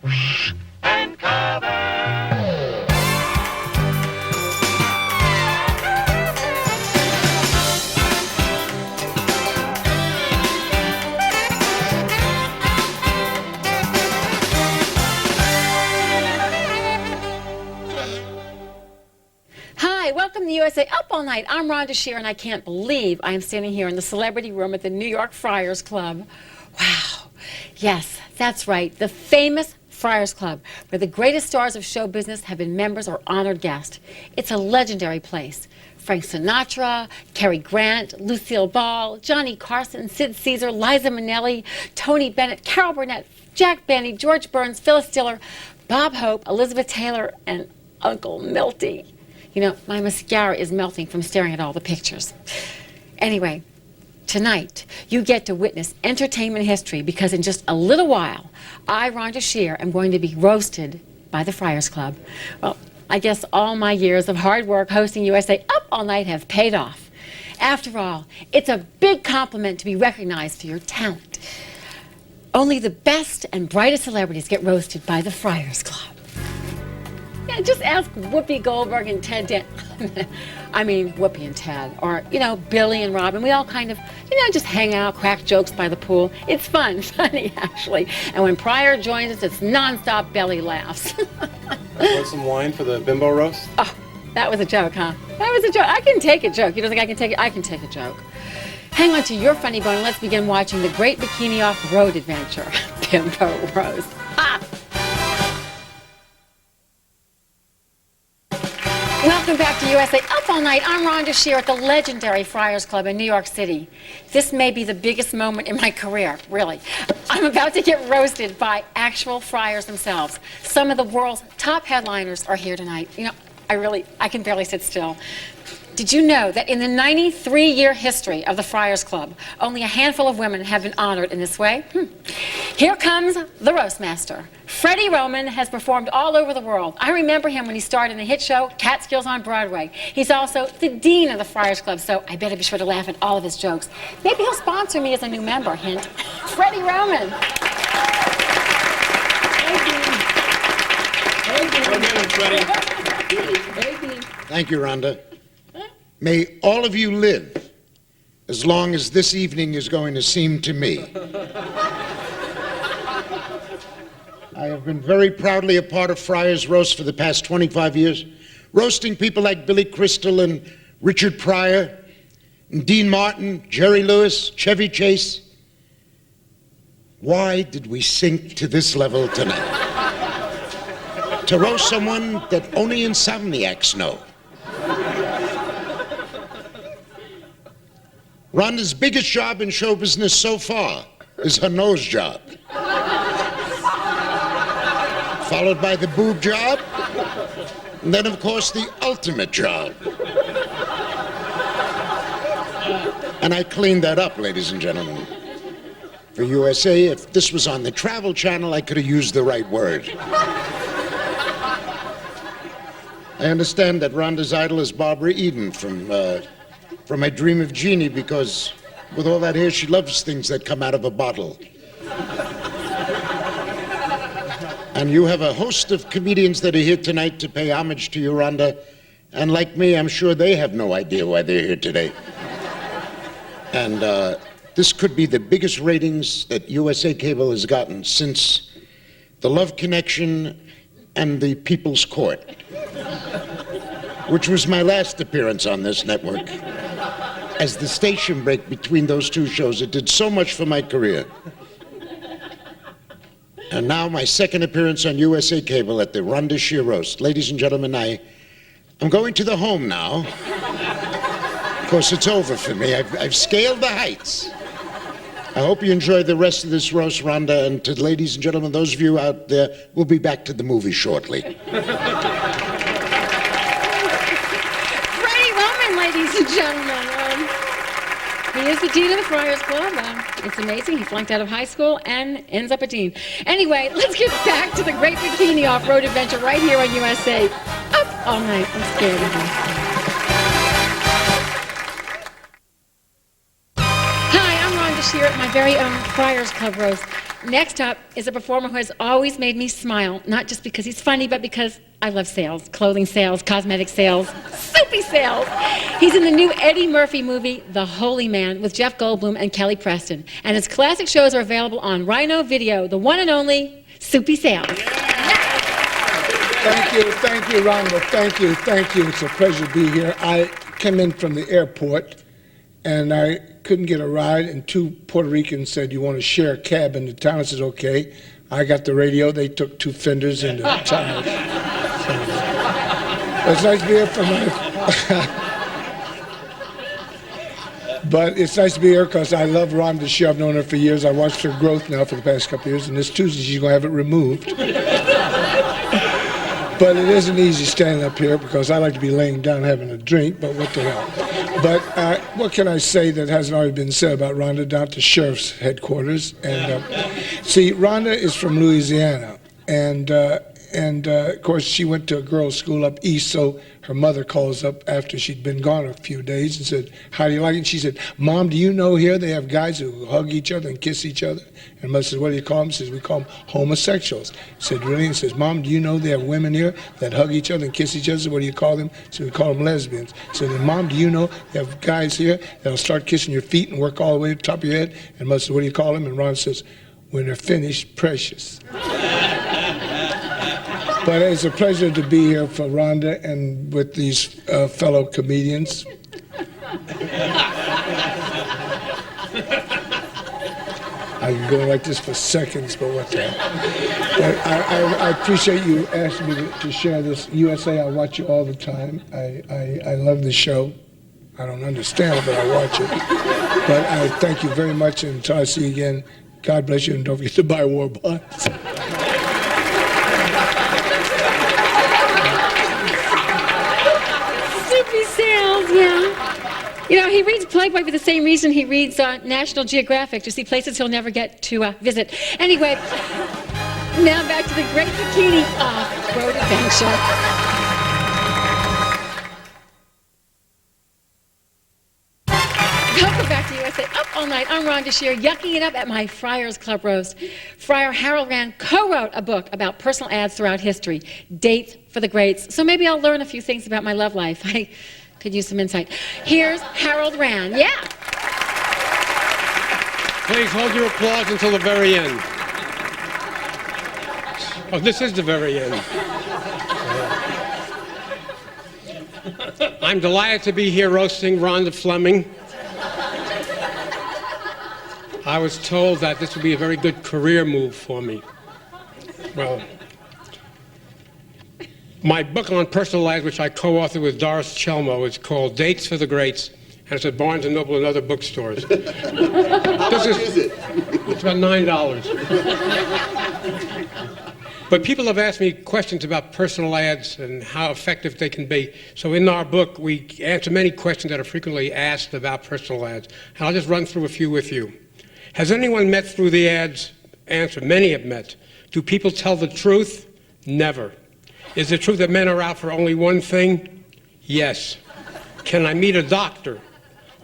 and cover. Hi, welcome to USA Up All Night. I'm Rhonda Shear, and I can't believe I am standing here in the celebrity room at the New York Friars Club. Wow. Yes, that's right, the famous Friars Club, where the greatest stars of show business have been members or honored guests. It's a legendary place. Frank Sinatra, Cary Grant, Lucille Ball, Johnny Carson, Sid Caesar, Liza Minnelli, Tony Bennett, Carol Burnett, Jack Benny, George Burns, Phyllis Diller, Bob Hope, Elizabeth Taylor, and Uncle Milty. You know, my mascara is melting from staring at all the pictures. Anyway, tonight, you get to witness entertainment history because in just a little while, I, Rhonda Shear, am going to be roasted by the Friars Club. Well, I guess all my years of hard work hosting USA Up All Night have paid off. After all, it's a big compliment to be recognized for your talent. Only the best and brightest celebrities get roasted by the Friars Club. Yeah, just ask Whoopi Goldberg and Ted I mean, Whoopi and Ted, or, you know, Billy and Robin. We all kind of, you know, just hang out, crack jokes by the pool. It's fun, funny, actually. And when Friar joins us, it's nonstop belly laughs. Want some wine for the bimbo roast? Oh, that was a joke, huh? That was a joke. I can take a joke. You don't think I can take it? I can take a joke. Hang on to your funny bone and let's begin watching the Great Bikini Off Road Adventure. Bimbo roast. Ha! Welcome back to USA Up All Night. I'm Rhonda Shear at the legendary Friars Club in New York City. This may be the biggest moment in my career, really. I'm about to get roasted by actual friars themselves. Some of the world's top headliners are here tonight. You know, I can barely sit still. Did you know that in the 93-year history of the Friars Club, only a handful of women have been honored in this way? Here comes the roast master. Freddy Roman has performed all over the world. I remember him when he starred in the hit show Catskills on Broadway. He's also the dean of the Friars Club, so I better be sure to laugh at all of his jokes. Maybe he'll sponsor me as a new member, hint. Freddy Roman. Thank you, Rhonda. May all of you live as long as this evening is going to seem to me. I have been very proudly a part of Friar's Roast for the past 25 years, roasting people like Billy Crystal and Richard Pryor, and Dean Martin, Jerry Lewis, Chevy Chase. Why did we sink to this level tonight? To roast someone that only insomniacs know. Rhonda's biggest job in show business so far is her nose job. Followed by the boob job, and then, of course, the ultimate job. And I cleaned that up, ladies and gentlemen. For USA, if this was on the Travel Channel, I could have used the right word. I understand that Rhonda's idol is Barbara Eden from I Dream of Jeannie, because with all that hair, she loves things that come out of a bottle. And you have a host of comedians that are here tonight to pay homage to you, Rhonda. And like me, I'm sure they have no idea why they're here today. And this could be the biggest ratings that USA Cable has gotten since The Love Connection and The People's Court, which was my last appearance on this network. As the station break between those two shows, it did so much for my career. And now my second appearance on USA Cable at the Rhonda Shear Roast. Ladies and gentlemen, I'm going to the home now. Of course, it's over for me. I've scaled the heights. I hope you enjoy the rest of this roast, Rhonda, and to the ladies and gentlemen, those of you out there, we'll be back to the movie shortly. Freddy Roman, ladies and gentlemen. He is the dean of the Friars Club. It's amazing. He flunked out of high school and ends up a dean. Anyway, let's get back to the Great Bikini Off-Road Adventure right here on USA. Up all night. I'm scared of him. Hi, I'm Rhonda Shear at my very own Friars Club roast. Next up is a performer who has always made me smile, not just because he's funny, but because I love sales, clothing sales, cosmetic sales, Soupy sales. He's in the new Eddie Murphy movie, The Holy Man, with Jeff Goldblum and Kelly Preston. And his classic shows are available on Rhino Video, the one and only Soupy Sales. Thank you, Rhonda. Thank you. It's a pleasure to be here. I came in from the airport, and I couldn't get a ride, and two Puerto Ricans said, "You want to share a cab into town?" I said, "Okay." I got the radio. They took two fenders and the tires. So, it's nice to be here for But it's nice to be here because I love Rhonda Shear. I've known her for years. I watched her growth now for the past couple of years, and this Tuesday she's going to have it removed. But it isn't easy standing up here because I like to be laying down having a drink, but what the hell. But what can I say that hasn't already been said about Rhonda? Down to Sheriff's headquarters. And see, Rhonda is from Louisiana. And of course, she went to a girls' school up east, so her mother calls up after she'd been gone a few days and said, "How do you like it?" And she said, "Mom, do you know here they have guys who hug each other and kiss each other?" And mother says, "What do you call them?" She says, "We call them homosexuals." She said, "Really?" And says, "Mom, do you know they have women here that hug each other and kiss each other?" She said, "What do you call them?" So we call them lesbians. So then, "Mom, do you know they have guys here that'll start kissing your feet and work all the way to the top of your head?" And mother says, "What do you call them?" And Ron says, "When they're finished, precious." But it's a pleasure to be here for Rhonda and with these fellow comedians. I can go like this for seconds, but what the hell. But I appreciate you asking me to share this. USA, I watch you all the time. I love the show. I don't understand it, but I watch it. But I thank you very much, and until I see you again, God bless you, and don't forget to buy war bonds. Yeah. You know, he reads Playboy for the same reason he reads National Geographic, to see places he'll never get to visit. Anyway, now back to the great bikini off-road adventure. Welcome back to USA Up All Night. I'm Rhonda Shear, yucking it up at my Friar's Club roast. Friar Harold Rand co-wrote a book about personal ads throughout history, Dates for the Greats. So maybe I'll learn a few things about my love life. I could use some insight. Here's Harold Rand. Yeah. Please hold your applause until the very end. Oh, this is the very end. I'm delighted to be here roasting Rhonda Fleming. I was told that this would be a very good career move for me. Well, my book on personal ads, which I co-authored with Doris Chelmo, is called Dates for the Greats, and it's at Barnes & Noble and other bookstores. How much is it? It's about $9. But people have asked me questions about personal ads and how effective they can be. So in our book, we answer many questions that are frequently asked about personal ads. And I'll just run through a few with you. Has anyone met through the ads? Answer, many have met. Do people tell the truth? Never. Is it true that men are out for only one thing? Yes. Can I meet a doctor?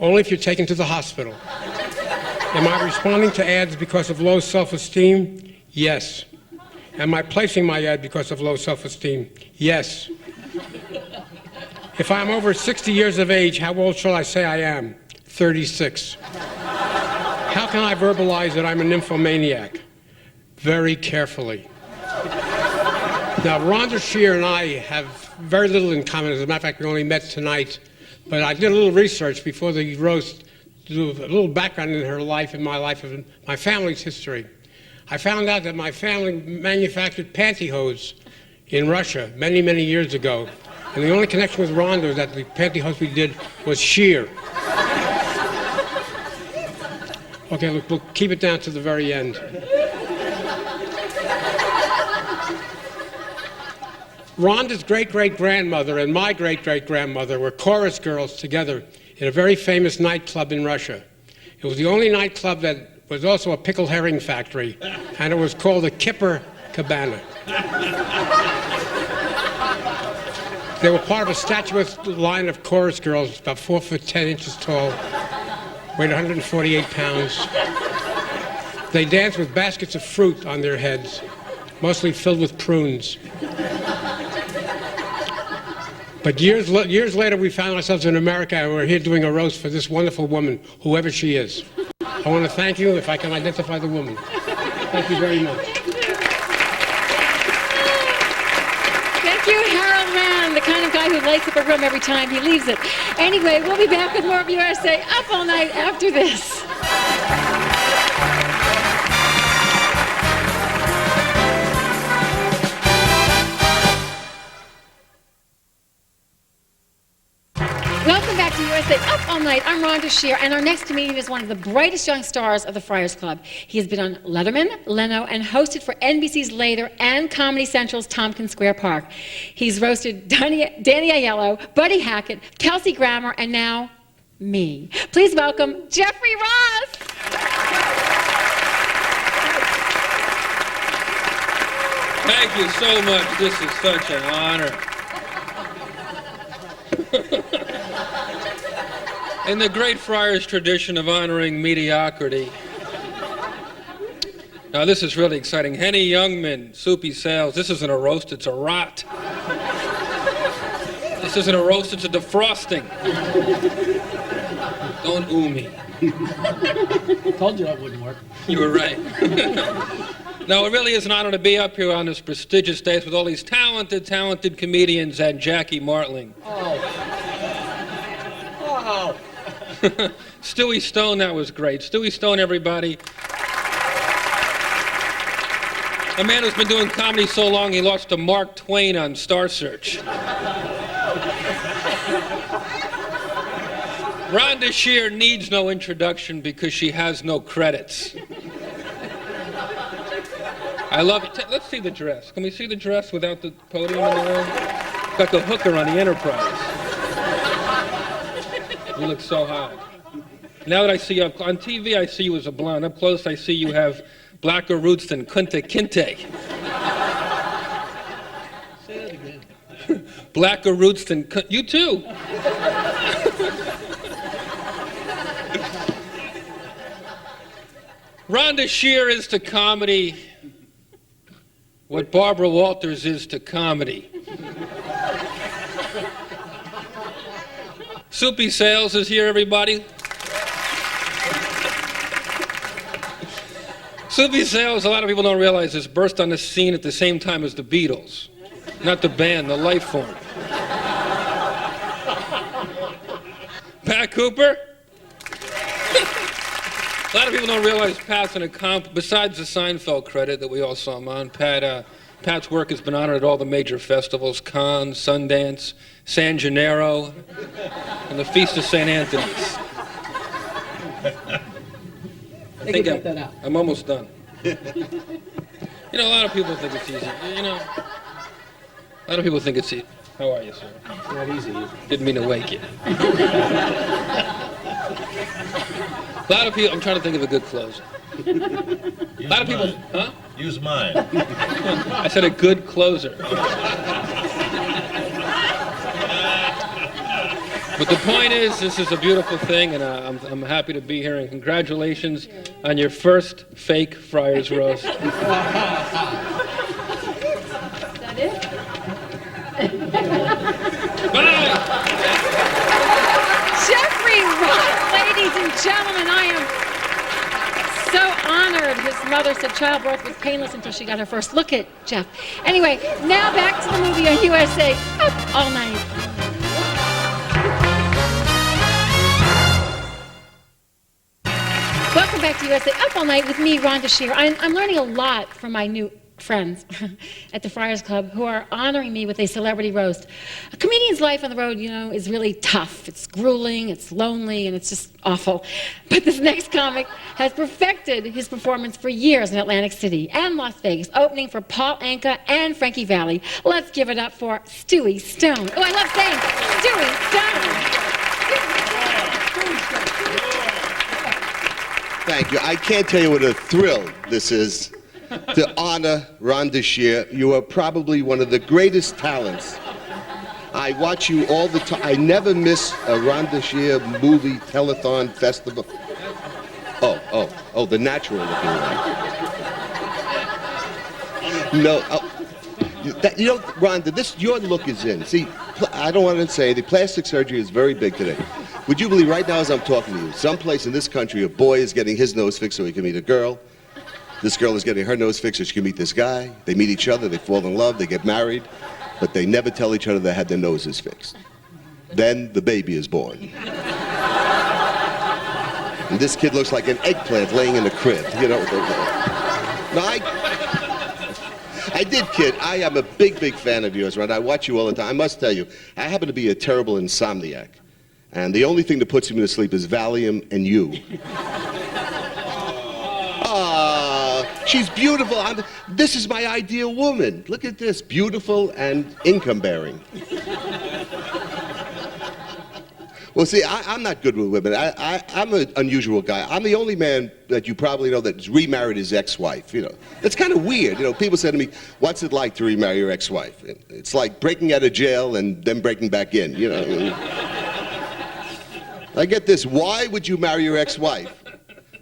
Only if you're taken to the hospital. Am I responding to ads because of low self-esteem? Yes. Am I placing my ad because of low self-esteem? Yes. If I'm over 60 years of age, how old shall I say I am? 36. How can I verbalize that I'm a nymphomaniac? Very carefully. Now, Rhonda Shear and I have very little in common. As a matter of fact, we only met tonight. But I did a little research before the roast, to do a little background in her life and my life, and my family's history. I found out that my family manufactured pantyhose in Russia many, many years ago. And the only connection with Rhonda was that the pantyhose we did was sheer. Okay, look, we'll keep it down to the very end. Rhonda's great-great-grandmother and my great-great-grandmother were chorus girls together in a very famous nightclub in Russia. It was the only nightclub that was also a pickled herring factory, and it was called the Kipper Cabana. They were part of a statuesque line of chorus girls, about 4 foot 10 inches tall, weighed 148 pounds. They dance with baskets of fruit on their heads, mostly filled with prunes. But years later, we found ourselves in America, and we're here doing a roast for this wonderful woman, whoever she is. I want to thank you if I can identify the woman. Thank you very much. Thank you, Harold Rand, the kind of guy who lights up a room every time he leaves it. Anyway, we'll be back with more of USA Up All Night after this. Welcome back to USA Up All Night. I'm Rhonda Shear, and our next comedian is one of the brightest young stars of the Friars Club. He has been on Letterman, Leno, and hosted for NBC's Later and Comedy Central's Tompkins Square Park. He's roasted Danny Aiello, Buddy Hackett, Kelsey Grammer, and now me. Please welcome Jeffrey Ross. Thank you so much. This is such an honor. In the great Friars tradition of honoring mediocrity. Now this is really exciting. Henny Youngman, Soupy Sales. This isn't a roast, it's a rot. This isn't a roast, it's a defrosting. Don't ooh me. Told you that wouldn't work. You were right. No, it really is an honor to be up here on this prestigious stage with all these talented comedians and Jackie Martling. Oh. Stewie Stone, that was great. Stewie Stone, everybody. A man who's been doing comedy so long he lost to Mark Twain on Star Search. Rhonda Shear needs no introduction because she has no credits. I love it. Let's see the dress. Can we see the dress without the podium in the room? Got the hooker on the Enterprise. You look so hot. Now that I see you on TV, I see you as a blonde. Up close, I see you have blacker roots than Kunta Kinte. Say that again. Blacker roots than you too. Rhonda Shear is to comedy what Barbara Walters is to comedy. Soupy Sales is here, everybody. Soupy Sales, a lot of people don't realize this, burst on the scene at the same time as the Beatles. Not the band, the life form. Pat Cooper? A lot of people don't realize Pat's an accomplice. Besides the Seinfeld credit that we all saw him on, Pat's work has been honored at all the major festivals, Cannes, Sundance, San Gennaro, and the Feast of St. Anthony's. I think I'm almost done. You know, a lot of people think it's easy. You know, a lot of people think it's easy. How are you, sir? It's not easy. Didn't mean to wake you. A lot of people, I'm trying to think of a good closer. A lot of people, huh? Use mine. I said a good closer. But the point is, this is a beautiful thing, and I'm happy to be here, and congratulations on your first fake Friars roast. Is that it? Bye! Jeffrey Ross, ladies and gentlemen, I am so honored. His mother said childbirth was painless until she got her first look at Jeff. Anyway, now back to the movie on USA Up All Night. Welcome back to USA Up All Night with me, Rhonda Shear. I'm learning a lot from my new friends at the Friars Club who are honoring me with a celebrity roast. A comedian's life on the road, you know, is really tough. It's grueling, it's lonely, and it's just awful. But this next comic has perfected his performance for years in Atlantic City and Las Vegas, opening for Paul Anka and Frankie Valli. Let's give it up for Stewie Stone. Oh, I love saying Stewie Stone. Thank you. I can't tell you what a thrill this is to honor Rhonda Shear. You are probably one of the greatest talents. I watch you all the time. I never miss a Rhonda Shear movie telethon festival. Oh, Oh, the natural looking one. No, you know, Rhonda, your look is in. See, I don't want to say the plastic surgery is very big today. Would you believe right now as I'm talking to you, someplace in this country, a boy is getting his nose fixed so he can meet a girl. This girl is getting her nose fixed so she can meet this guy. They meet each other, they fall in love, they get married, but they never tell each other they had their noses fixed. Then the baby is born. And this kid looks like an eggplant laying in a crib, you know. No, I did, kid. I am a big, big fan of yours, Rhonda. I watch you all the time. I must tell you, I happen to be a terrible insomniac. And the only thing that puts me to sleep is Valium and you. She's beautiful. This is my ideal woman. Look at this, beautiful and income-bearing. Well, see, I'm not good with women. I'm an unusual guy. I'm the only man that you probably know that's remarried his ex-wife, you know. That's kind of weird. You know, people say to me, what's it like to remarry your ex-wife? It's like breaking out of jail and then breaking back in, you know. I get this, why would you marry your ex-wife?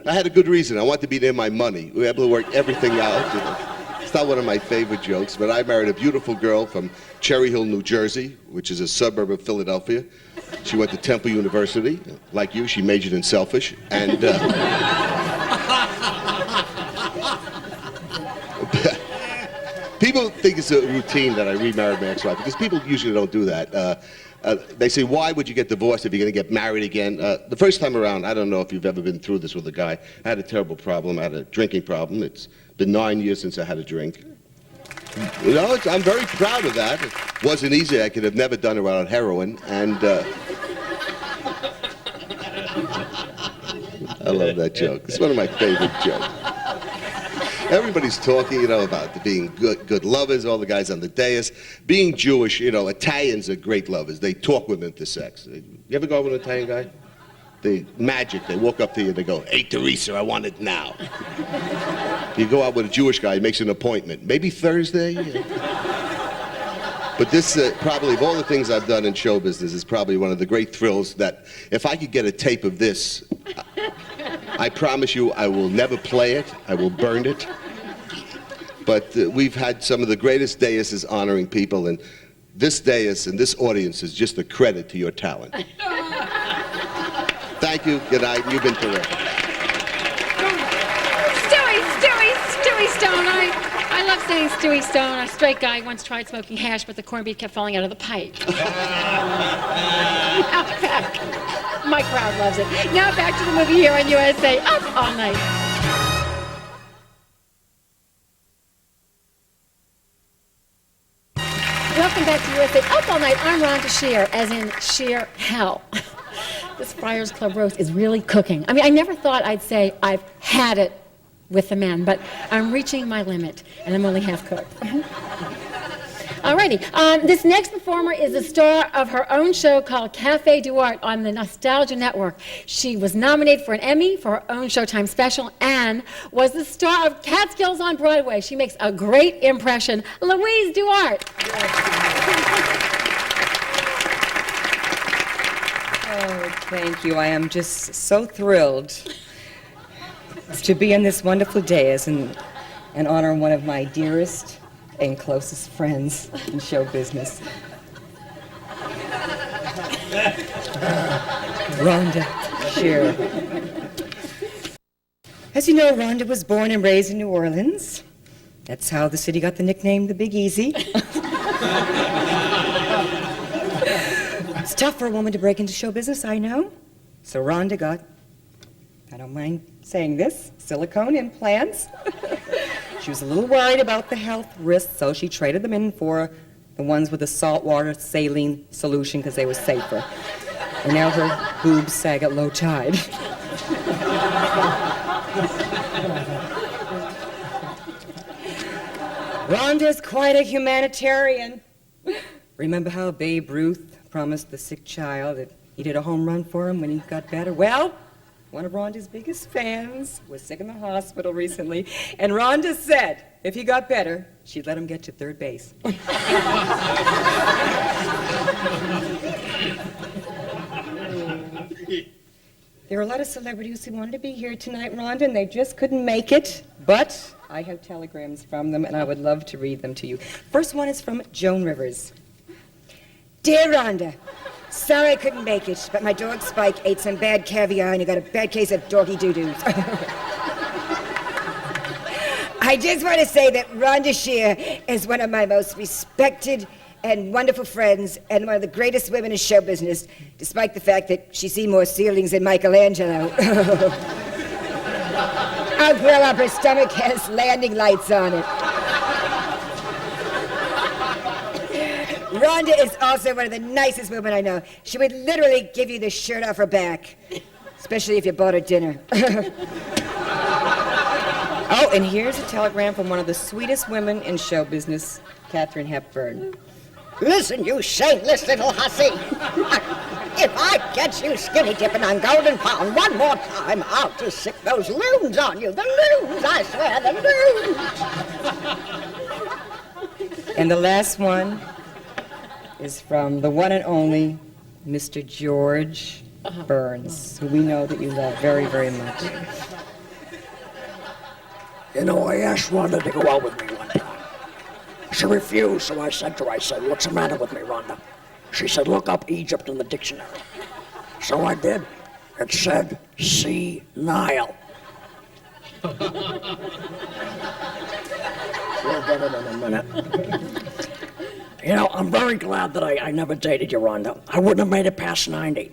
I had a good reason. I wanted to be near my money. We were able to work everything out. You know. It's not one of my favorite jokes, but I married a beautiful girl from Cherry Hill, New Jersey, which is a suburb of Philadelphia. She went to Temple University. Like you, she majored in selfish. And people think it's a routine that I remarried my ex-wife, because people usually don't do that. They say, why would you get divorced if you're going to get married again? The first time around, I don't know if you've ever been through this with a guy. I had a terrible problem. I had a drinking problem. It's been 9 years since I had a drink. You know, I'm very proud of that. It wasn't easy. I could have never done it without heroin. And I love that joke. It's one of my favorite jokes. Everybody's talking, you know, about being good lovers, all the guys on the dais. Being Jewish, you know, Italians are great lovers. They talk women into sex. You ever go out with an Italian guy? They magic. They walk up to you and they go, hey, Teresa, I want it now. You go out with a Jewish guy, he makes an appointment. Maybe Thursday? But this, probably, of all the things I've done in show business, is probably one of the great thrills that if I could get a tape of this, I promise you I will never play it. I will burn it. But we've had some of the greatest daises honoring people, and this dais and this audience is just a credit to your talent. Thank you. Good night. You've been terrific. Stewie Stone. I love saying Stewie Stone. A straight guy once tried smoking hash, but the corned beef kept falling out of the pipe. My crowd loves it. Now back to the movie here on USA, Up All Night. Welcome back to USA, Up All Night. I'm Rhonda Shear, as in sheer hell. This Friars Club roast is really cooking. I mean, I never thought I'd say I've had it with the men, but I'm reaching my limit, and I'm only half cooked. Alrighty, this next performer is the star of her own show called Cafe DuArt on the Nostalgia Network. She was nominated for an Emmy for her own Showtime special and was the star of Catskills on Broadway. She makes a great impression. Louise DuArt. Oh, thank you. I am just so thrilled to be on this wonderful dais and honor one of my dearest and closest friends in show business. Rhonda Shear. As you know, Rhonda was born and raised in New Orleans. That's how the city got the nickname the Big Easy. It's tough for a woman to break into show business, I know. So Rhonda got, I don't mind saying this, silicone implants. She was a little worried about the health risks, so she traded them in for the ones with the saltwater saline solution because they were safer. And now her boobs sag at low tide. Rhonda's quite a humanitarian. Remember how Babe Ruth promised the sick child that he did a home run for him when he got better? Well, one of Rhonda's biggest fans was sick in the hospital recently, and Rhonda said if he got better, she'd let him get to third base. There are a lot of celebrities who wanted to be here tonight, Rhonda, and they just couldn't make it. But I have telegrams from them, and I would love to read them to you. First one is from Joan Rivers. Dear Rhonda, sorry I couldn't make it, but my dog Spike ate some bad caviar and he got a bad case of doggy doo-doos. I just want to say that Rhonda Shear is one of my most respected and wonderful friends and one of the greatest women in show business, despite the fact that she's seen more ceilings than Michelangelo. I'll grill up, her stomach has landing lights on it. Rhonda is also one of the nicest women I know. She would literally give you the shirt off her back, especially if you bought her dinner. Oh, and here's a telegram from one of the sweetest women in show business, Katharine Hepburn. Listen, you shameless little hussy. If I catch you skinny dipping on Golden Pond one more time, I'll just sick those loons on you. The loons, I swear, the loons. And the last one is from the one and only Mr. George Burns, who we know that you love very, very much. You know, I asked Rhonda to go out with me one time. She refused, so I said to her, what's the matter with me, Rhonda? She said, look up Egypt in the dictionary. So I did. It said, see Nile. We'll get it in a minute. You know, I'm very glad that I never dated you, Rhonda. I wouldn't have made it past 90.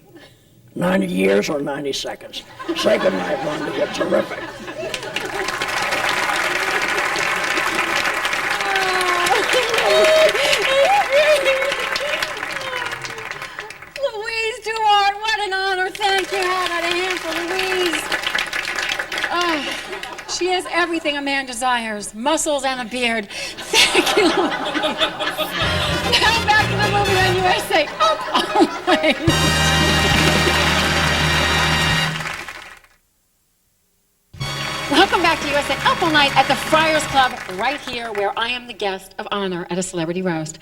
90 years or 90 seconds. Say goodnight, Rhonda. You're terrific. Louise DuArt, what an honor. Thank you. How about a hand for Louise? Oh, she has everything a man desires, muscles and a beard. Thank you, Louise. Now back to the movie on USA. Up All Night. Welcome back to USA Up All Night at the Friars Club, right here where I am the guest of honor at a celebrity roast.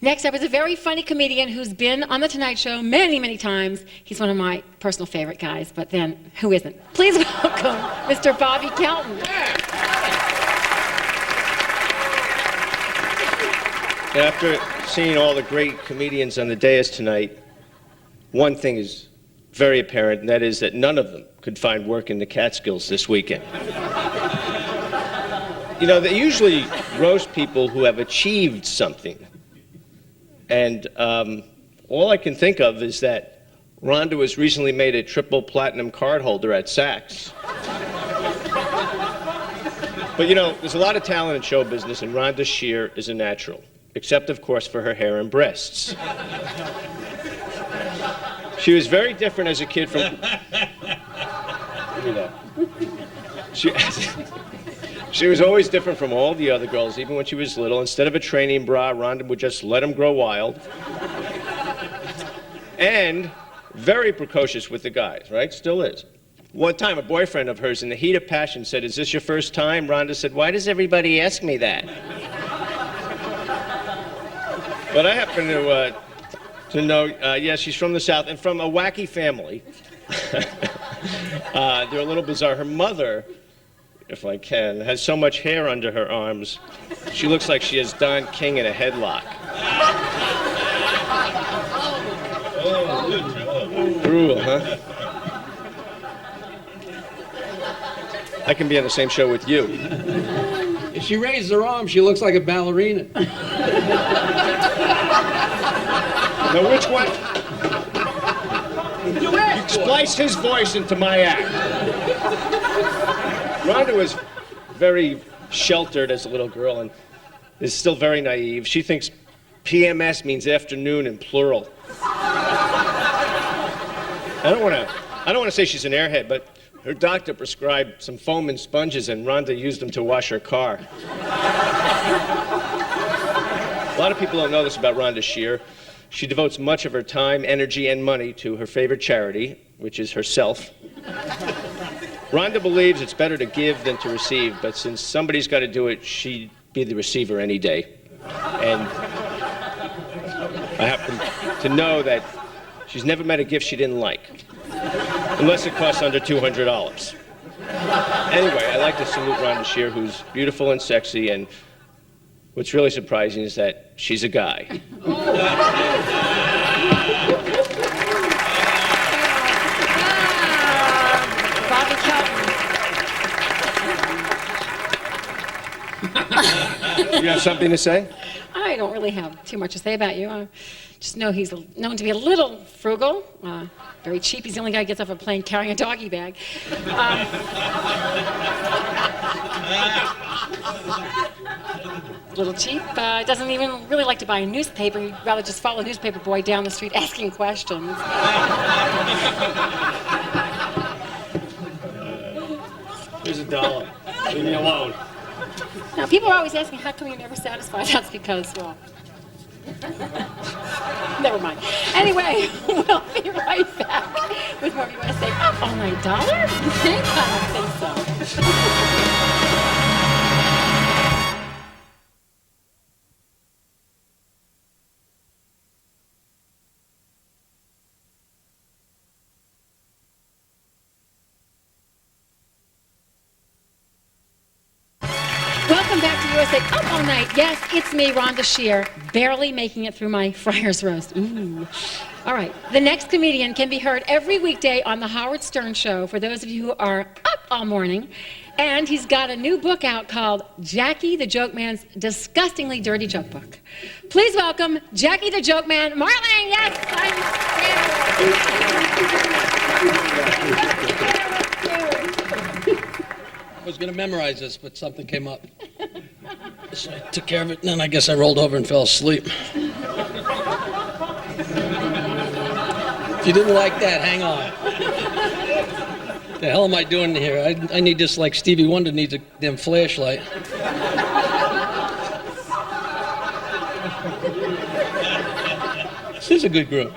Next up is a very funny comedian who's been on The Tonight Show many, many times. He's one of my personal favorite guys, but then who isn't? Please welcome Mr. Bobby Kelton. After seeing all the great comedians on the dais tonight, one thing is very apparent, and that is that none of them could find work in the Catskills this weekend. You know, they usually roast people who have achieved something. And all I can think of is that Rhonda was recently made a triple platinum card holder at Saks. But you know, there's a lot of talent in show business, and Rhonda Shear is a natural, except of course for her hair and breasts. She was very different as a kid from... She was always different from all the other girls, even when she was little. Instead of a training bra, Rhonda would just let them grow wild. And very precocious with the guys, right? Still is. One time, a boyfriend of hers, in the heat of passion, said, "Is this your first time?" Rhonda said, "Why does everybody ask me that?" But I happen to know, yes, she's from the South and from a wacky family. They're a little bizarre. Her mother, if I can, has so much hair under her arms, she looks like she has Don King in a headlock. Cruel, huh? I can be on the same show with you. If she raises her arm, she looks like a ballerina. Now, which one? You spliced his voice into my act. Rhonda was very sheltered as a little girl and is still very naive. She thinks PMS means afternoon in plural. I don't want to say she's an airhead, but her doctor prescribed some foam and sponges, and Rhonda used them to wash her car. A lot of people don't know this about Rhonda Shear. She devotes much of her time, energy, and money to her favorite charity, which is herself. Rhonda believes it's better to give than to receive, but since somebody's got to do it, she'd be the receiver any day. And I happen to know that she's never met a gift she didn't like. unless it costs under $200. Anyway, I'd like to salute Rhonda Shear, who's beautiful and sexy, and what's really surprising is that she's a guy. Bobby Kelton. You have something to say? I don't really have too much to say about you. I just know he's known to be a little frugal, very cheap. He's the only guy who gets off a plane carrying a doggy bag. A little cheap. Doesn't even really like to buy a newspaper. He'd rather just follow a newspaper boy down the street asking questions. Here's $1. Leave me alone. Now, people are always asking, how come you're never satisfied? That's because, well, never mind. Anyway, we'll be right back with more USA Up All Night Dollar. You think? I don't think so. Welcome back to USA Up All Night. Yes, it's me, Rhonda Shear, barely making it through my Friar's roast. Ooh. All right. The next comedian can be heard every weekday on The Howard Stern Show for those of you who are up all morning. And he's got a new book out called Jackie the Joke Man's Disgustingly Dirty Joke Book. Please welcome Jackie the Joke Man, Martling. Yes, I was going to memorize this, but something came up. So I took care of it, and then I guess I rolled over and fell asleep. If you didn't like that, hang on. The hell am I doing here? I need this like Stevie Wonder needs a damn flashlight. This is a good group.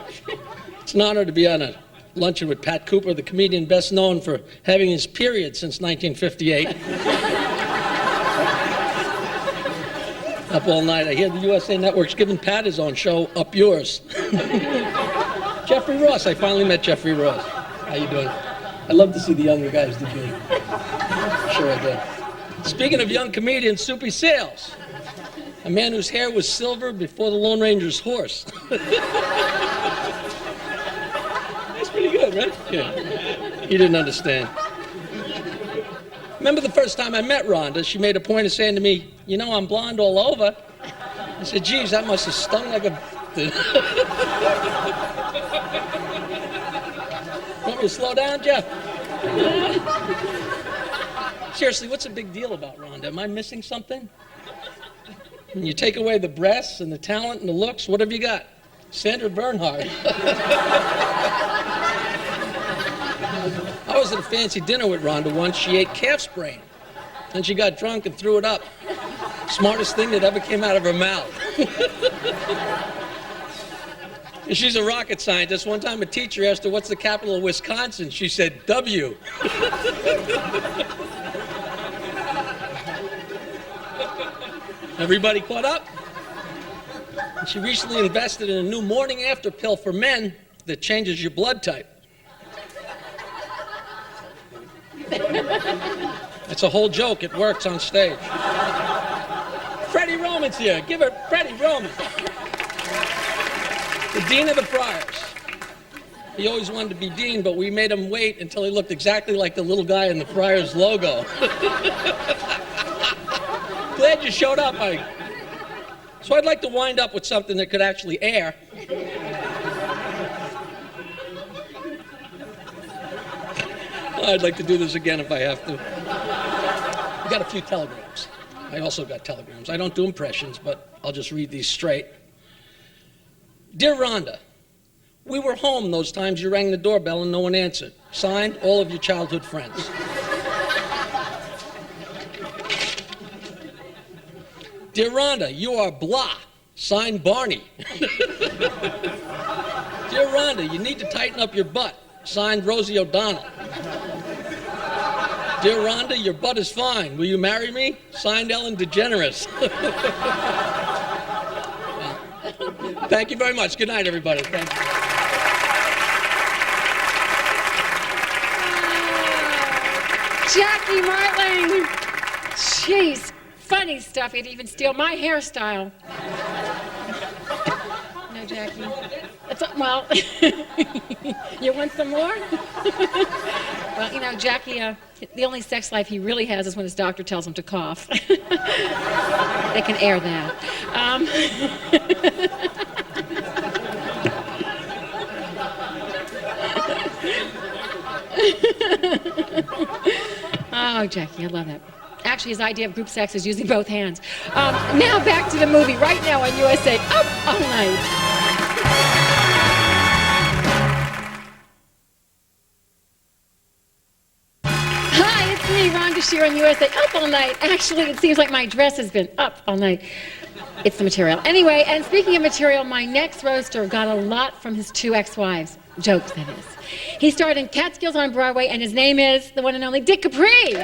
It's an honor to be on a luncheon with Pat Cooper, the comedian best known for having his period since 1958. Up all night. I hear the USA Network's giving Pat his own show, Up Yours. Jeffrey Ross. I finally met Jeffrey Ross. How you doing? I love to see the younger guys do good. Sure I did. Speaking of young comedians, Soupy Sales. A man whose hair was silver before the Lone Ranger's horse. That's pretty good, right? Yeah. He didn't understand. Remember the first time I met Rhonda, she made a point of saying to me, "You know, I'm blonde all over." I said, "Geez, that must have stung like a..." Want me to slow down, Jeff? Seriously, what's the big deal about Rhonda? Am I missing something? When you take away the breasts and the talent and the looks, what have you got? Sandra Bernhard. I was at a fancy dinner with Rhonda once. She ate calf's brain. Then she got drunk and threw it up. Smartest thing that ever came out of her mouth. And she's a rocket scientist. One time a teacher asked her, "What's the capital of Wisconsin?" She said, "W." Everybody caught up? And she recently invested in a new morning after pill for men that changes your blood type. That's a whole joke. It works on stage. Freddy Roman's here. Give her Freddy Roman. The Dean of the Friars. He always wanted to be Dean, but we made him wait until he looked exactly like the little guy in the Friars logo. Glad you showed up, Mike. So I'd like to wind up with something that could actually air. I'd like to do this again if I have to. We got a few telegrams. I also got telegrams. I don't do impressions, but I'll just read these straight. Dear Rhonda, we were home those times you rang the doorbell and no one answered. Signed, all of your childhood friends. Dear Rhonda, you are blah. Signed, Barney. Dear Rhonda, you need to tighten up your butt. Signed, Rosie O'Donnell. Dear Rhonda, your butt is fine. Will you marry me? Signed, Ellen DeGeneres. Thank you very much. Good night, everybody. Thank you. Jackie Martling. Jeez, funny stuff. He'd even steal my hairstyle. No, Jackie. Well, you want some more? Well, you know, Jackie, the only sex life he really has is when his doctor tells him to cough. They can air that. Oh, Jackie, I love that. Actually, his idea of group sex is using both hands. Now back to the movie, right now on USA, Up All Night. Hi, it's me, Rhonda Shear on USA, Up All Night. Actually, it seems like my dress has been up all night. It's the material. Anyway, and speaking of material, my next roaster got a lot from his two ex-wives. Jokes, that is. He starred in Catskills on Broadway, and his name is the one and only Dick Capri.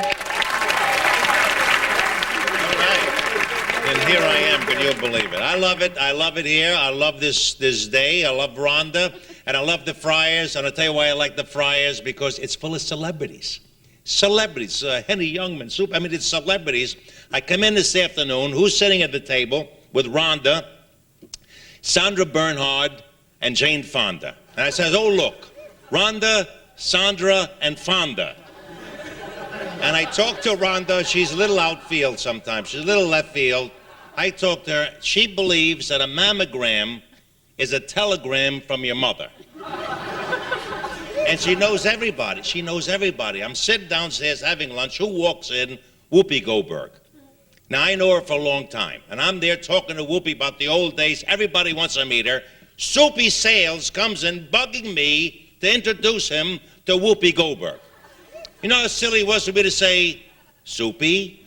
And here I am, can you believe it? I love it here. I love this day. I love Rhonda, and I love the Friars. And I'll tell you why I like the Friars, because it's full of celebrities. Celebrities, Henny Youngman, Soupy, I mean, it's celebrities. I come in this afternoon, who's sitting at the table with Rhonda, Sandra Bernhard, and Jane Fonda. And I says, oh, look, Rhonda, Sandra, and Fonda. And I talked to Rhonda. She's a little outfield sometimes. She's a little left field. I talked to her. She believes that a mammogram is a telegram from your mother. And she knows everybody. She knows everybody. I'm sitting downstairs having lunch. Who walks in? Whoopi Goldberg. Now, I know her for a long time. And I'm there talking to Whoopi about the old days. Everybody wants to meet her. Soupy Sales comes in bugging me to introduce him to Whoopi Goldberg. You know how silly it was for me to say, Soupy,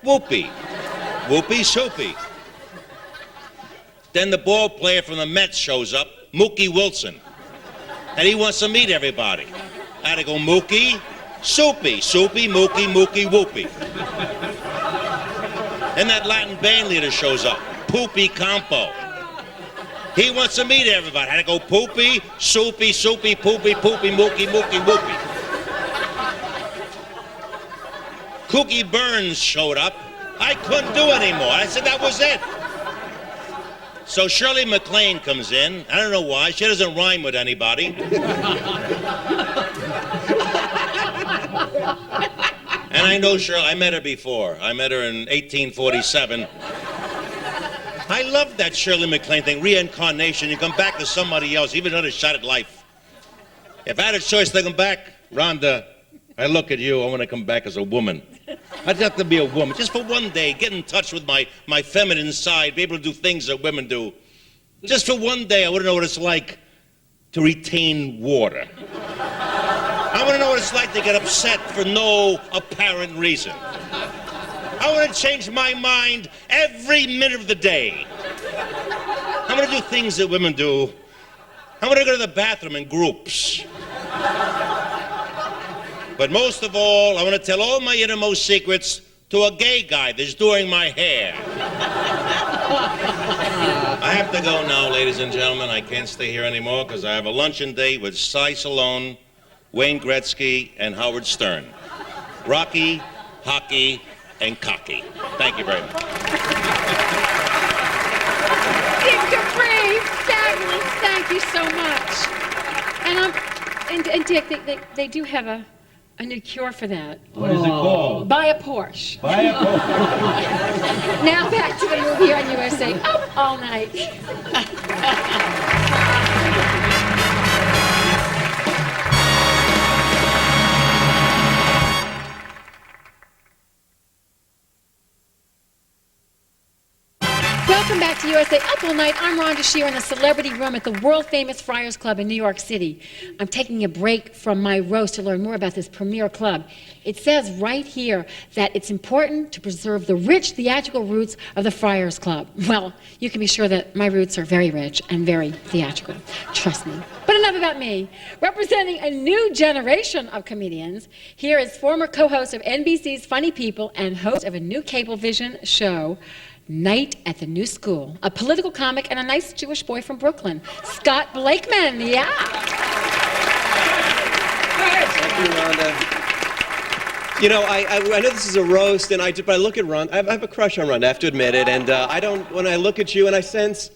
Whoopi, Whoopi, Soupy. Then the ball player from the Mets shows up, Mookie Wilson, and he wants to meet everybody. I had to go, Mookie, Soupy, Soupy, Mookie, Mookie, Whoopi. Then that Latin band leader shows up, Poopy Campo. He wants to meet everybody. I had to go, Poopy, Soupy, Soupy, Poopy, Poopy, Mookie, Mookie, Whoopi. Cookie Burns showed up. I couldn't do anymore. I said that was it. So Shirley MacLaine comes in. I don't know why. She doesn't rhyme with anybody. And I know Shirley. I met her before. I met her in 1847. I love that Shirley MacLaine thing, reincarnation. You come back to somebody else, even another shot at life. If I had a choice to come back, Rhonda, I look at you, I want to come back as a woman. I'd have to be a woman, just for one day, get in touch with my feminine side, be able to do things that women do. Just for one day, I want to know what it's like to retain water. I want to know what it's like to get upset for no apparent reason. I want to change my mind every minute of the day. I want to do things that women do. I want to go to the bathroom in groups. But most of all, I want to tell all my innermost secrets to a gay guy that's doing my hair. I have to go now, ladies and gentlemen. I can't stay here anymore because I have a luncheon date with Cy Salone, Wayne Gretzky, and Howard Stern. Rocky, hockey, and cocky. Thank you very much. Dick Capri, fabulous. Thank you so much. And Dick, they do have a new cure for that. What is it called? Buy a Porsche. Buy a Porsche. Now back to the movie on USA, Up All Night. Welcome back to USA Up All Night. I'm Rhonda Shear in the celebrity room at the world-famous Friars Club in New York City. I'm taking a break from my roast to learn more about this premier club. It says right here that it's important to preserve the rich theatrical roots of the Friars Club. Well, you can be sure that my roots are very rich and very theatrical. Trust me. But enough about me. Representing a new generation of comedians, here is former co-host of NBC's Funny People and host of a new Cablevision show, Night at the New School, a political comic and a nice Jewish boy from Brooklyn, Scott Blakeman. Yeah. Thank you, Rhonda. You know, I know this is a roast, but I look at Rhonda. I have a crush on Rhonda, I have to admit it. And when I look at you and I sense,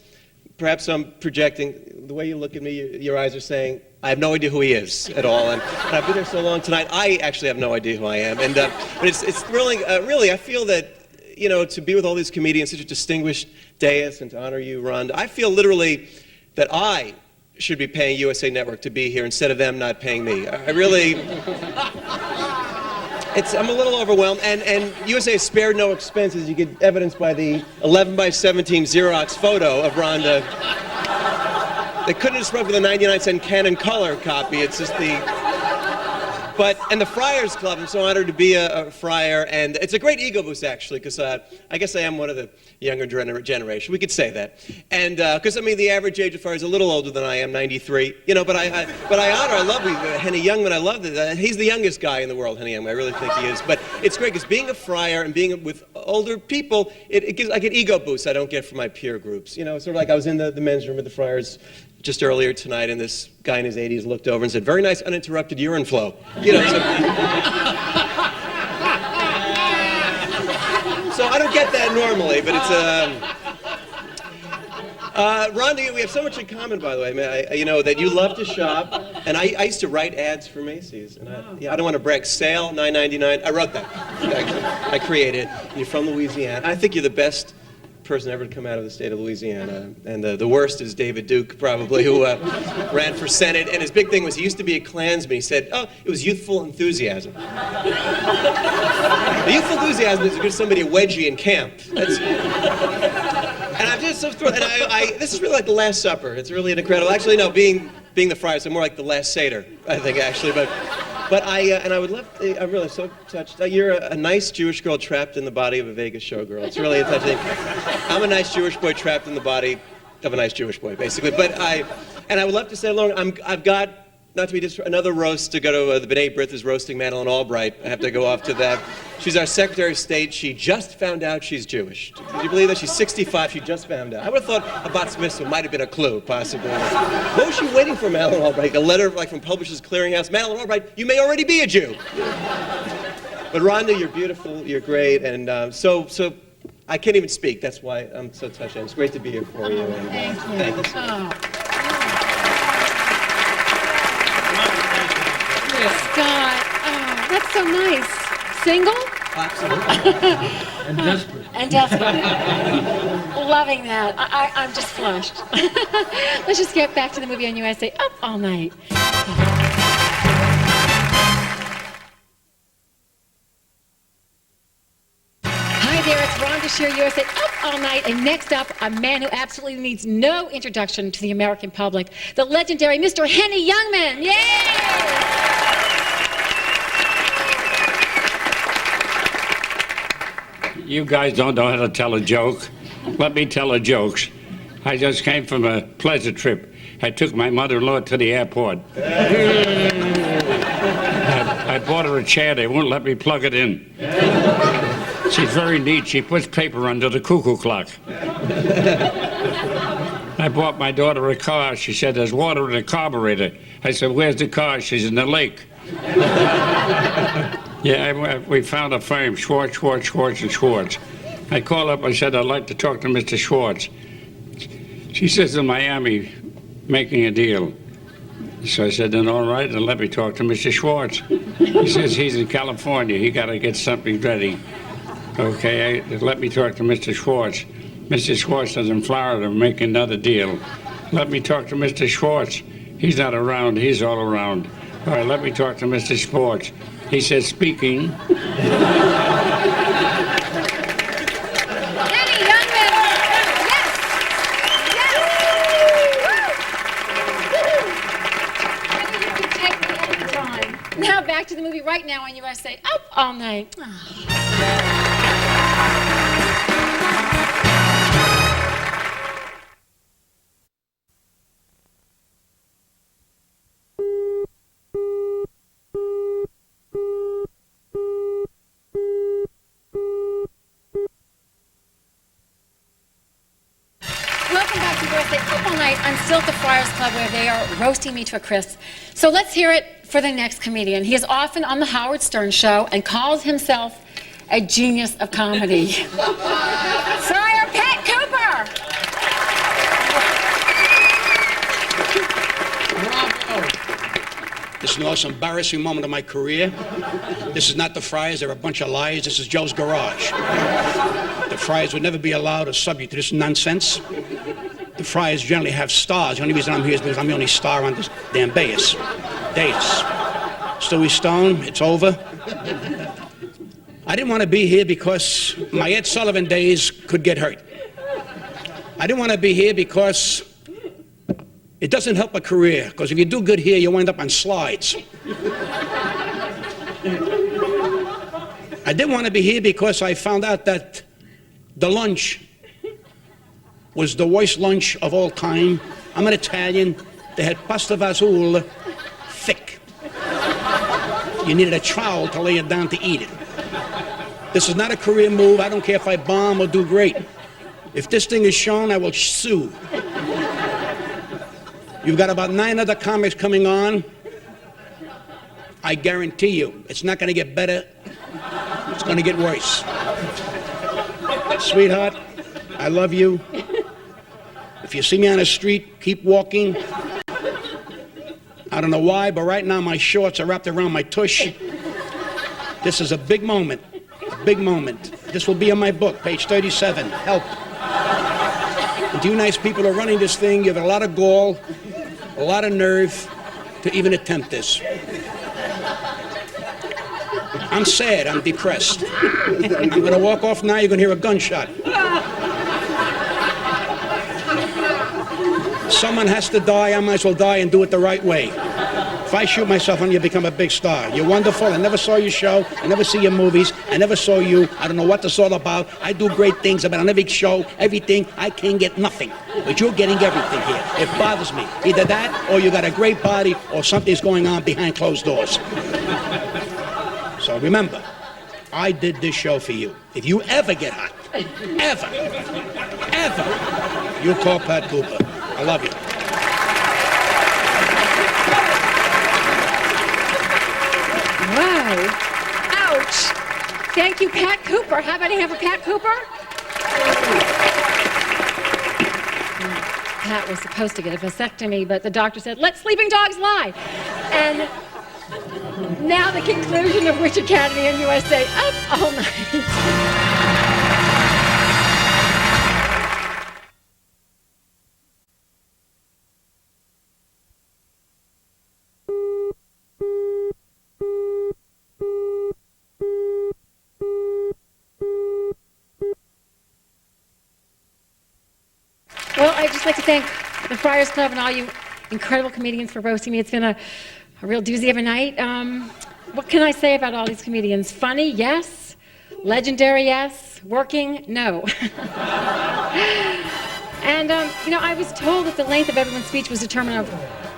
perhaps I'm projecting, the way you look at me, your eyes are saying, I have no idea who he is at all. And I've been here so long tonight, I actually have no idea who I am. And but it's thrilling. Really, I feel that, you know, to be with all these comedians, such a distinguished dais, and to honor you, Rhonda, I feel literally that I should be paying USA Network to be here instead of them not paying me. I really, I'm a little overwhelmed, and USA has spared no expenses. You get evidenced by the 11 by 17 Xerox photo of Rhonda. They couldn't have spoken with a 99-cent Canon color copy. It's just and the Friars Club, I'm so honored to be a Friar, and it's a great ego boost, actually, because I guess I am one of the younger generation. We could say that. And because, I mean, the average age of Friar is a little older than I am, 93. You know, but I love Henny Youngman. I love that. He's the youngest guy in the world, Henny Youngman. I really think he is. But it's great, because being a Friar and being with older people, I get ego boosts I don't get from my peer groups. You know, sort of like I was in the men's room with the Friars just earlier tonight, and this guy in his 80s looked over and said, "Very nice uninterrupted urine flow." You know, so I don't get that normally, but it's Rhonda, we have so much in common, by the way. I mean, you know that you love to shop, and I used to write ads for Macy's, and I don't want to brag. Sale $9.99. I wrote that. Actually, I created it. You're from Louisiana. I think you're the best person ever to come out of the state of Louisiana, and the worst is David Duke, probably, who ran for Senate, and his big thing was he used to be a Klansman. He said, "Oh, it was youthful enthusiasm." The youthful enthusiasm is to give somebody a wedgie in camp. And I'm just so thrilled. And this is really like the Last Supper. It's really incredible. Actually, no, being the Friar, so more like the Last Seder, I think, actually. But I would love. I'm really so touched. You're a nice Jewish girl trapped in the body of a Vegas showgirl. It's really touching. I'm a nice Jewish boy trapped in the body of a nice Jewish boy, basically. But I would love to say along. I've got, not to be just another roast to go to. The B'nai B'rith is roasting Madeleine Albright. I have to go off to that. She's our Secretary of State. She just found out she's Jewish. Do you believe that? She's 65. She just found out. I would have thought a bat mitzvah might have been a clue, possibly. What was she waiting for, Madeleine Albright? A letter like from Publishers Clearinghouse. Madeleine Albright, you may already be a Jew. But Rhonda, you're beautiful. You're great, and so I can't even speak. That's why I'm so touched. It's great to be here for you. And, thank you. Scott, that's so nice. Single? Absolutely. And desperate. And desperate. Loving that. I'm just flushed. Let's just get back to the movie on USA. Up All Night. Hi there, it's Rhonda Shear, USA. Up All Night. And next up, a man who absolutely needs no introduction to the American public, the legendary Mr. Henny Youngman. Yay! You guys don't know how to tell a joke. Let me tell a joke. I just came from a pleasure trip. I took my mother-in-law to the airport. I bought her a chair. They won't let me plug it in. She's very neat. She puts paper under the cuckoo clock. I bought my daughter a car. She said, "There's water in the carburetor." I said, "Where's the car?" She's in the lake. Yeah, we found a firm, Schwartz, and Schwartz. I called up, I said, "I'd like to talk to Mr. Schwartz." She says, "In Miami, making a deal." So I said, "Then all right, then let me talk to Mr. Schwartz." He says, "He's in California, he got to get something ready." Okay, let me talk to Mr. Schwartz. Mr. Schwartz is in Florida, making another deal. Let me talk to Mr. Schwartz. He's not around, he's all around. All right, let me talk to Mr. Schwartz. He says, "Speaking." Henny Youngman! Yes! Yes! Henny, you can take me anytime. Now back to the movie right now on USA. Up All Night. I'm still at the Friars Club where they are roasting me to a crisp. So let's hear it for the next comedian. He is often on the Howard Stern Show and calls himself a genius of comedy. Friar Pat Cooper! This is the most embarrassing moment of my career. This is not the Friars, they're a bunch of liars. This is Joe's garage. The Friars would never be allowed or subject to this nonsense. The Friars generally have stars. The only reason I'm here is because I'm the only star on this damn dais. Stewie Stone, it's over. I didn't want to be here because my Ed Sullivan days could get hurt. I didn't want to be here because it doesn't help a career, because if you do good here, you wind up on slides. I didn't want to be here because I found out that the lunch was the worst lunch of all time. I'm an Italian. They had pasta fazool thick. You needed a trowel to lay it down to eat it. This is not a career move. I don't care if I bomb or do great. If this thing is shown, I will sue. You've got about 9 other comics coming on. I guarantee you, it's not going to get better. It's going to get worse. Sweetheart, I love you. If you see me on the street, keep walking. I don't know why, but right now my shorts are wrapped around my tush. This is a big moment. A big moment. This will be in my book, page 37. Help. And you nice people are running this thing. You have a lot of gall, a lot of nerve to even attempt this. I'm sad. I'm depressed. I'm going to walk off now. You're going to hear a gunshot. Someone has to die. I might as well die and do it the right way. If I shoot myself on you, become a big star. You're wonderful. I never saw your show. I never see your movies. I never saw you. I don't know what this is all about. I do great things about on every show, everything. I can't get nothing. But you're getting everything here. It bothers me. Either that, or you got a great body, or something's going on behind closed doors. So remember, I did this show for you. If you ever get hot, ever, you call Pat Cooper. I love you. Wow. Ouch. Thank you, Pat Cooper. How about you have a Pat Cooper? Pat was supposed to get a vasectomy, but the doctor said, let sleeping dogs lie. And now the conclusion of Rich Academy and USA, up all night. Well, I'd just like to thank the Friars Club and all you incredible comedians for roasting me. It's been a real doozy of a night. What can I say about all these comedians? Funny, yes. Legendary, yes. Working, no. And, I was told that the length of everyone's speech was determined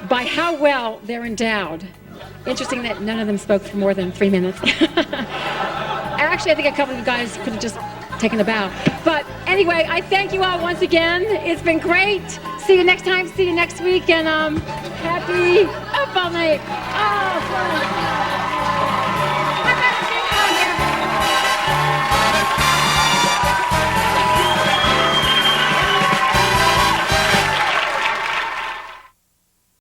by how well they're endowed. Interesting that none of them spoke for more than 3 minutes. Actually, I think a couple of you guys could have just taken a bow. But anyway, I thank you all once again. It's been great. See you next time. See you next week. And happy up all night. Oh,